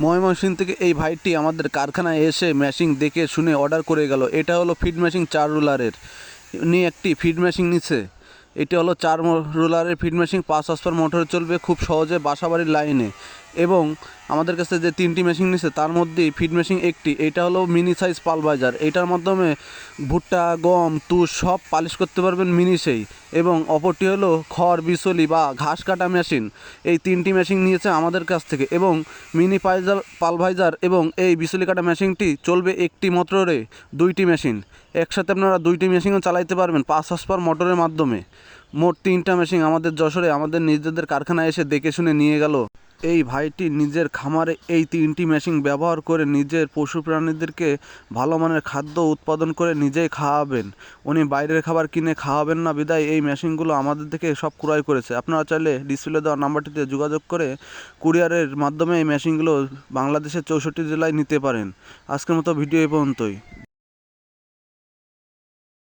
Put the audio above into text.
ময়মনসিংহ থেকে এই ভাইটি আমাদের কারখানায় এসে মেশিন দেখে শুনে অর্ডার করে গেল। এটা হলো ফিড মেশিন 4 রুলারের। উনি একটি ফিড মেশিন নিচ্ছে। এটা হলো 4 রুলারের ফিড মেশিন, 5 হর্সপাওয়ার মোটরে চলবে খুব সহজে বাসাবাড়ির লাইনে। এবং আমাদের কাছে যে 3টি মেশিন নিচ্ছে তার মধ্যে ফিড মেশিন একটি, এটা হলো মিনি সাইজ পালভাইজার। এটার মাধ্যমে ভুট্টা, গম, তুষ সব পালিশ করতে পারবেন মিনিশেই। এবং অপরটি হলো খড় বিচলি বা ঘাস কাটা মেশিন। এই 3টি মেশিন নিয়েছে আমাদের কাছ থেকে। এবং মিনি পালভাইজার এবং এই বিচলি কাটা মেশিনটি চলবে একটি মোটরে 2টি মেশিন। একসাথে আপনারা 2টি মেশিনও চালাইতে পারবেন 5 হর্সপাওয়ার মোটরের মাধ্যমে। মোট 3টা মেশিন আমাদের যশোরে আমাদের নিজেদের কারখানায় এসে দেখে শুনে নিয়ে গেল। এই ভাইটি নিজের খামারে এই 3টি মেশিন ব্যবহার করে নিজের পশু প্রাণীদেরকে ভালো মানের খাদ্য উৎপাদন করে নিজেই খাওয়াবেন। উনি বাইরের খাবার কিনে খাওয়াবেন না বিদায় এই মেশিনগুলো আমাদের থেকে সব ক্রয় করেছে। আপনারা চাইলে ডিসপ্লে দেওয়া নাম্বারটিতে যোগাযোগ করে কুরিয়ারের মাধ্যমে এই মেশিনগুলো বাংলাদেশের 64 জেলায় নিতে পারেন। আজকের মতো ভিডিও এই পর্যন্তই।